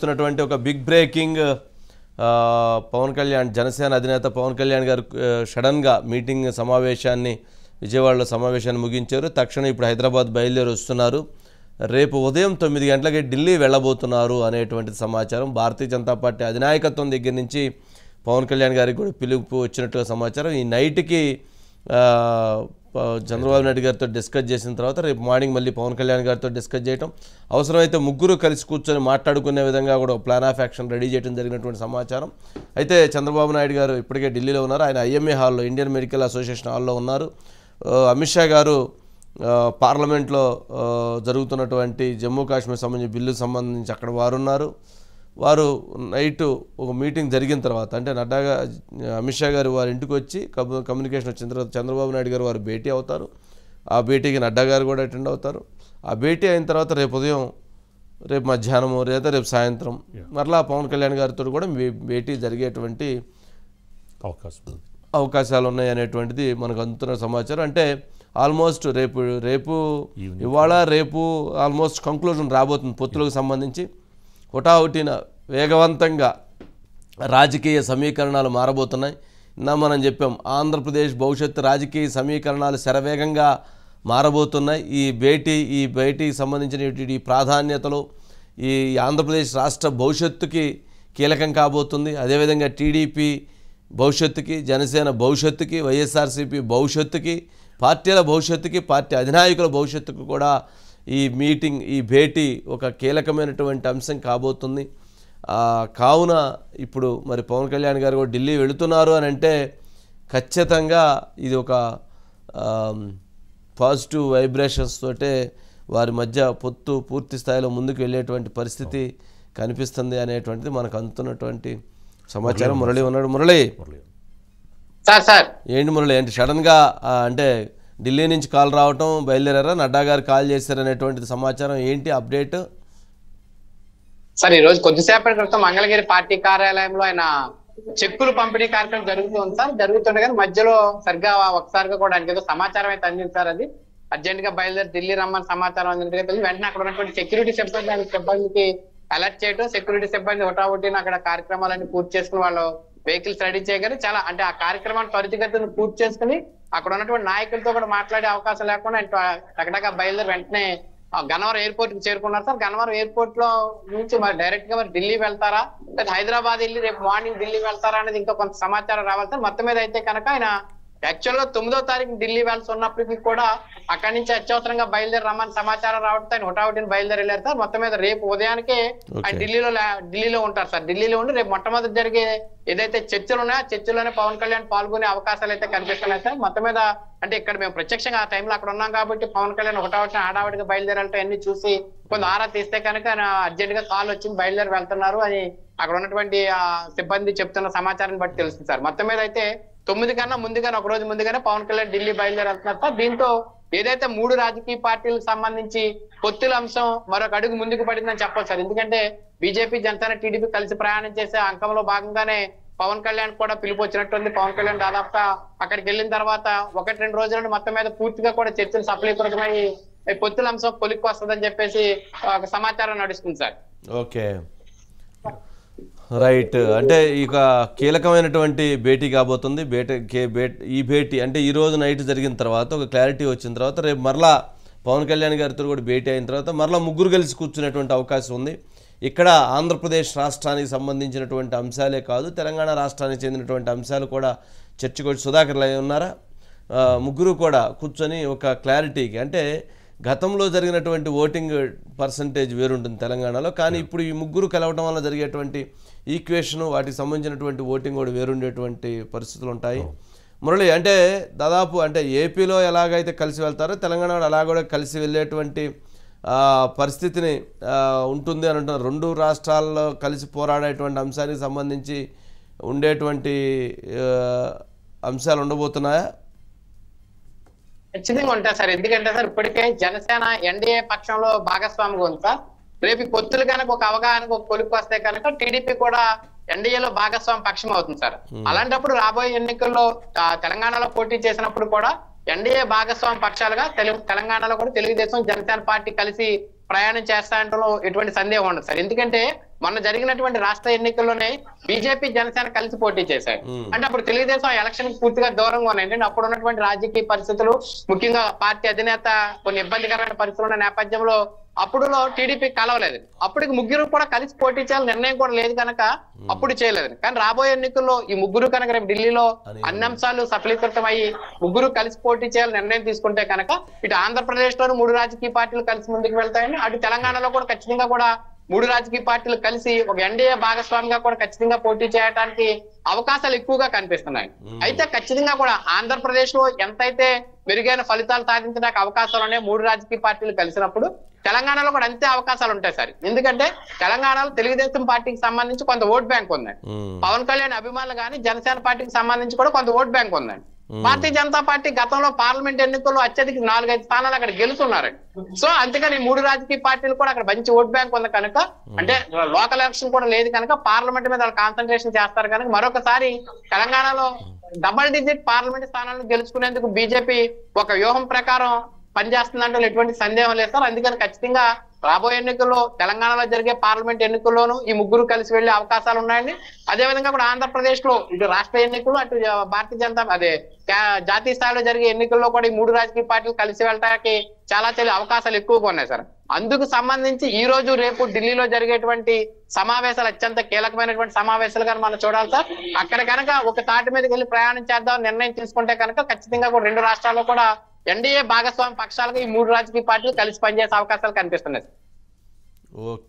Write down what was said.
చూస్తున్నటువంటి ఒక big breaking Pawan Kalyan Janasena అధినేత పవన్ కళ్యాణ్ గారు సడన్గా మీటింగ్ సమావేశాన్ని విజయవాడలో సమావేశాన్ని ముగించారు. తక్షణం ఇప్పుడు హైదరాబాద్ బయలుదేరి వస్తున్నారు. రేపు ఉదయం 9 గంటలకి ఢిల్లీ వెళ్ళబోతున్నారు అనేటువంటి సమాచారం. భారతీయ జనతా పార్టీ అధినాయకత్వం దగ్గర నుంచి పవన్ కళ్యాణ్ గారికి కూడా పిలుపు వచ్చినట్టుగా సమాచారం. ఈ నైట్కి చంద్రబాబు నాయుడు గారితో డిస్కస్ చేసిన తర్వాత రేపు మార్నింగ్ మళ్ళీ పవన్ కళ్యాణ్ గారితో డిస్కస్ చేయడం, అవసరమైతే ముగ్గురు కలిసి కూర్చొని మాట్లాడుకునే విధంగా కూడా ప్లాన్ ఆఫ్ యాక్షన్ రెడీ చేయడం జరిగినటువంటి సమాచారం. అయితే చంద్రబాబు నాయుడు గారు ఇప్పటికే ఢిల్లీలో ఉన్నారు. ఆయన ఐఎంఏ హాల్లో, ఇండియన్ మెడికల్ అసోసియేషన్ హాల్లో ఉన్నారు. అమిత్ షా గారు పార్లమెంట్లో జరుగుతున్నటువంటి జమ్మూ కాశ్మీర్ సంబంధించి బిల్లుకు సంబంధించి అక్కడ వారు ఉన్నారు. వారు నైటు ఒక మీటింగ్ జరిగిన తర్వాత, అంటే నడ్డాగా అమిత్ షా గారు వారి ఇంటికి వచ్చి కమ్యూనికేషన్ వచ్చిన తర్వాత చంద్రబాబు నాయుడు గారు వారు భేటీ అవుతారు. ఆ భేటీకి నడ్డా గారు కూడా అటెండ్ అవుతారు. ఆ భేటీ అయిన తర్వాత రేపు ఉదయం, రేపు మధ్యాహ్నము లేదా రేపు సాయంత్రం మరలా పవన్ కళ్యాణ్ గారితో కూడా భేటీ జరిగేటువంటి అవకాశాలు ఉన్నాయి అనేటువంటిది మనకు అందుతున్న సమాచారం. అంటే ఆల్మోస్ట్ రేపు ఇవాళ రేపు ఆల్మోస్ట్ కంక్లూజన్ రాబోతుంది పొత్తులకు సంబంధించి. హుటాహుటిన వేగవంతంగా రాజకీయ సమీకరణాలు మారబోతున్నాయి. మనం చెప్పాం, ఆంధ్రప్రదేశ్ భవిష్యత్తు రాజకీయ సమీకరణాలు శరవేగంగా మారబోతున్నాయి. ఈ భేటీకి సంబంధించిన ఈ ప్రాధాన్యతలు ఈ ఆంధ్రప్రదేశ్ రాష్ట్ర భవిష్యత్తుకి కీలకం కాబోతుంది. అదేవిధంగా టీడీపీ భవిష్యత్తుకి, జనసేన భవిష్యత్తుకి, వైఎస్ఆర్సీపీ భవిష్యత్తుకి, పార్టీల భవిష్యత్తుకి, పార్టీ అధినాయకుల భవిష్యత్తుకు కూడా ఈ భేటీ ఒక కీలకమైనటువంటి అంశం కాబోతుంది. కావున ఇప్పుడు మరి పవన్ కళ్యాణ్ గారు కూడా ఢిల్లీ వెళుతున్నారు అని అంటే ఖచ్చితంగా ఇది ఒక పాజిటివ్ వైబ్రేషన్స్ తోటే వారి మధ్య పొత్తు పూర్తి స్థాయిలో ముందుకు వెళ్ళేటువంటి పరిస్థితి కనిపిస్తుంది అనేటువంటిది మనకు అందుతున్నటువంటి సమాచారం. మురళి ఉన్నాడు. మురళి, ఏంటి మురళి, ఏంటి సడన్గా అంటే ఢిల్లీ నుంచి కాల్ రావటం, బయలుదేరారా, నడ్డా గారు కాల్ చేశారనేటువంటి సమాచారం, ఏంటి అప్డేట్? సార్, ఈ రోజు కొద్దిసేపటి క్రితం మంగళగిరి పార్టీ కార్యాలయంలో ఆయన చెక్కులు పంపిణీ కార్యక్రమం జరుగుతుంది సార్. జరుగుతుండగా మధ్యలో సరిగ్గా ఒకసారిగా కూడా ఆయనకి ఏదో సమాచారం అయితే అందింది సార్. అది అర్జెంట్ గా బయలుదేరి ఢిల్లీ రమ్మని సమాచారం అందినట్టుగా వెంటనే అక్కడ ఉన్నటువంటి సెక్యూరిటీ సిబ్బందికి అలర్ట్ చేయడం, సెక్యూరిటీ సిబ్బంది హుటాహుటిన అక్కడ కార్యక్రమాలన్నీ పూర్తి చేసుకుని వాళ్ళు వెహికల్స్ రెడీ చేయగానే చాలా అంటే ఆ కార్యక్రమాన్ని త్వరితగతిని పూర్తి చేసుకుని అక్కడ ఉన్నటువంటి నాయకులతో కూడా మాట్లాడే అవకాశం లేకుండా టకటగా బయలుదేరి వెంటనే గన్నవరం ఎయిర్పోర్ట్ కి చేరుకున్నారు సార్. గన్నవరం ఎయిర్పోర్ట్ లో నుంచి మరి డైరెక్ట్ గా మరి ఢిల్లీ వెళ్తారా, లేదా హైదరాబాద్ వెళ్ళి రేపు మార్నింగ్ ఢిల్లీ వెళ్తారా అనేది ఇంకా కొంత సమాచారం రావాలి సార్. మొత్తం మీద అయితే కనుక ఆయన యాక్చువల్ గా 9వ తారీఖు ఢిల్లీ వెళ్సి ఉన్నప్పటికీ కూడా అక్కడి నుంచి అత్యవసరంగా బయలుదేరి రమ్మని సమాచారం రావడంతో ఆయన హుటాహుటిని బయలుదేరి వెళ్ళారు సార్. మొత్తం మీద రేపు ఉదయానికే ఆయన ఢిల్లీలో ఉంటారు సార్. ఢిల్లీలో ఉండి రేపు మొట్టమొదటి జరిగే ఏదైతే చర్చలు ఉన్నాయో ఆ చర్చలోనే పవన్ కళ్యాణ్ పాల్గొనే అవకాశాలు అయితే కనిపిస్తున్నాయి సార్. మొత్తం మీద అంటే ఇక్కడ మేము ప్రత్యక్షంగా ఆ టైంలో అక్కడ ఉన్నాం కాబట్టి పవన్ కళ్యాణ్ హుటాహుటిన హడావిడిగా బయలుదేరాలంటే అన్ని చూసి కొంత ఆరా తీస్తే కనుక ఆయన అర్జెంట్ గా కాల్ వచ్చింది, బయలుదేరి వెళ్తున్నారు అని అక్కడ ఉన్నటువంటి సిబ్బంది చెప్తున్న సమాచారాన్ని బట్టి తెలుస్తుంది సార్. మొత్తం మీద అయితే 9 కన్నా ముందుగానే, ఒక రోజు ముందుగానే పవన్ కళ్యాణ్ ఢిల్లీ బయలుదేరి వెళ్తున్నారు సార్. దీంతో ఏదైతే 3 రాజకీయ పార్టీలకు సంబంధించి పొత్తుల అంశం మరొక అడుగు ముందుకు పడిందని చెప్పాలి సార్. ఎందుకంటే బీజేపీ, జనసేన, టీడీపీ కలిసి ప్రయాణం చేసే అంకంలో భాగంగానే పవన్ కళ్యాణ్ కూడా పిలుపు వచ్చినట్టుంది. పవన్ కళ్యాణ్ దాదాపుగా అక్కడికి వెళ్ళిన తర్వాత 1-2 రోజుల మొత్తం మీద పూర్తిగా కూడా చర్చలు సఫలీకృతమై పొత్తుల అంశం కొలిక్కి వస్తుందని చెప్పేసి ఒక సమాచారం నడుస్తుంది సార్. Okay, right. అంటే ఇక కీలకమైనటువంటి భేటీ కాబోతుంది. ఈ భేటీ అంటే ఈరోజు నైట్ జరిగిన తర్వాత ఒక క్లారిటీ వచ్చిన తర్వాత రేపు మరలా పవన్ కళ్యాణ్ గారితో కూడా భేటీ అయిన తర్వాత మరలా ముగ్గురు కలిసి కూర్చునేటువంటి అవకాశం ఉంది. ఇక్కడ ఆంధ్రప్రదేశ్ రాష్ట్రానికి సంబంధించినటువంటి అంశాలే కాదు, తెలంగాణ రాష్ట్రానికి చెందినటువంటి అంశాలు కూడా చర్చకు వచ్చి సుధాకర్ ఉన్నారా, ముగ్గురు కూడా కూర్చొని ఒక క్లారిటీకి, అంటే గతంలో జరిగినటువంటి ఓటింగ్ పర్సంటేజ్ వేరుంటుంది తెలంగాణలో, కానీ ఇప్పుడు ఈ ముగ్గురు కలవటం వల్ల జరిగేటువంటి ఈక్వేషను, వాటికి సంబంధించినటువంటి ఓటింగ్ కూడా వేరుండేటువంటి పరిస్థితులు ఉంటాయి. మురళి, అంటే దాదాపు అంటే ఏపీలో ఎలాగైతే కలిసి వెళ్తారో తెలంగాణలో అలా కూడా కలిసి వెళ్ళేటువంటి పరిస్థితిని ఉంటుంది అని అంటున్నారు. 2 రాష్ట్రాల్లో కలిసి పోరాడేటువంటి అంశానికి సంబంధించి ఉండేటువంటి అంశాలు ఉండబోతున్నాయా? ఖచ్చితంగా ఉంటాయి సార్. ఎందుకంటే సార్ ఇప్పటికే జనసేన ఎన్డీఏ పక్షంలో భాగస్వామిగా ఉంది సార్. రేపు పొత్తులు కనుక ఒక అవగాహనకు ఒక కొలిక్కి వస్తే కనుక టీడీపీ కూడా ఎన్డీఏలో భాగస్వామి పక్షం అవుతుంది సార్. అలాంటప్పుడు రాబోయే ఎన్నికల్లో తెలంగాణలో పోటీ చేసినప్పుడు కూడా ఎన్డీఏ భాగస్వామి పక్షాలుగా తెలంగాణలో కూడా తెలుగుదేశం, జనసేన పార్టీ కలిసి ప్రయాణం చేస్తాయంటలో ఎటువంటి సందేహం ఉండదు సార్. ఎందుకంటే మొన్న జరిగినటువంటి రాష్ట్ర ఎన్నికల్లోనే బీజేపీ జనసేన కలిసి పోటీ చేశాయి. అంటే అప్పుడు తెలుగుదేశం ఎలక్షన్ పూర్తిగా దూరంగా ఉన్నాయి. ఏంటంటే అప్పుడు ఉన్నటువంటి రాజకీయ పరిస్థితులు, ముఖ్యంగా పార్టీ అధినేత కొన్ని ఇబ్బందికరమైన పరిస్థితులు ఉన్న నేపథ్యంలో అప్పుడు టీడీపీ కలవలేదు. అప్పటికి ముగ్గురు కూడా కలిసి పోటీ చేయాలని నిర్ణయం కూడా లేదు కనుక అప్పుడు చేయలేదు. కానీ రాబోయే ఎన్నికల్లో ఈ ముగ్గురు కనుక రేపు ఢిల్లీలో అన్ని అంశాలు సఫలీకృతం అయ్యి ముగ్గురు కలిసి పోటీ చేయాలని నిర్ణయం తీసుకుంటే కనుక ఇటు ఆంధ్రప్రదేశ్ లోని 3 రాజకీయ పార్టీలు కలిసి ముందుకు వెళ్తాయని, అటు తెలంగాణలో కూడా ఖచ్చితంగా కూడా 3 రాజకీయ పార్టీలు కలిసి ఒక ఎన్డీఏ భాగస్వామిగా కూడా ఖచ్చితంగా పోటీ చేయడానికి అవకాశాలు ఎక్కువగా కనిపిస్తున్నాయి. అయితే ఖచ్చితంగా కూడా ఆంధ్రప్రదేశ్ లో ఎంతైతే మెరుగైన ఫలితాలు సాధించడానికి అవకాశాలు ఉన్నాయి 3 రాజకీయ పార్టీలు కలిసినప్పుడు, తెలంగాణలో కూడా అంతే అవకాశాలు ఉంటాయి సార్. ఎందుకంటే తెలంగాణలో తెలుగుదేశం పార్టీకి సంబంధించి కొంత ఓట్ బ్యాంక్ ఉంది, పవన్ కళ్యాణ్ అభిమానులు కానీ జనసేన పార్టీకి సంబంధించి కూడా కొంత ఓట్ బ్యాంక్ ఉంది. భారతీయ జనతా పార్టీ గతంలో పార్లమెంట్ ఎన్నికల్లో అత్యధిక 4-5 స్థానాలు అక్కడ గెలుస్తున్నారు. సో అందుకని 3 రాజకీయ పార్టీలు కూడా అక్కడ మంచి ఓట్ బ్యాంక్ ఉంది కనుక, అంటే లోకల్ ఎలక్షన్ కూడా లేదు కనుక పార్లమెంట్ మీద వాళ్ళు కాన్సన్ట్రేషన్ చేస్తారు కనుక మరొకసారి తెలంగాణలో డబల్ డిజిట్ పార్లమెంట్ స్థానాలను గెలుచుకునేందుకు బీజేపీ ఒక వ్యూహం ప్రకారం పనిచేస్తుందంటే ఎటువంటి సందేహం లేదు సార్. అందుకని ఖచ్చితంగా రాబోయే ఎన్నికల్లో తెలంగాణలో జరిగే పార్లమెంట్ ఎన్నికల్లోనూ ఈ ముగ్గురు కలిసి వెళ్లే అవకాశాలు ఉన్నాయండి. అదేవిధంగా కూడా ఆంధ్రప్రదేశ్ లో ఇటు రాష్ట్ర ఎన్నికలు, అటు భారతీయ జనతా జాతీయ స్థాయిలో జరిగే ఎన్నికల్లో కూడా ఈ 3 రాజకీయ పార్టీలు కలిసి వెళ్ళడానికి చాలా అవకాశాలు ఎక్కువగా ఉన్నాయి సార్. అందుకు సంబంధించి ఈ రోజు రేపు ఢిల్లీలో జరిగేటువంటి సమావేశాలు అత్యంత కీలకమైనటువంటి సమావేశాలుగా మనం చూడాలి సార్. అక్కడ కనుక ఒక తాటి మీదకి వెళ్ళి ప్రయాణం చేద్దాం నిర్ణయం తీసుకుంటే కనుక ఖచ్చితంగా కూడా 2 రాష్ట్రాల్లో కూడా ఎన్డీఏ భాగస్వామి పక్షాలుగా ఈ 3 రాజకీయ పార్టీలు కలిసి పనిచేసే అవకాశాలు కనిపిస్తున్నాయి. ఓకే.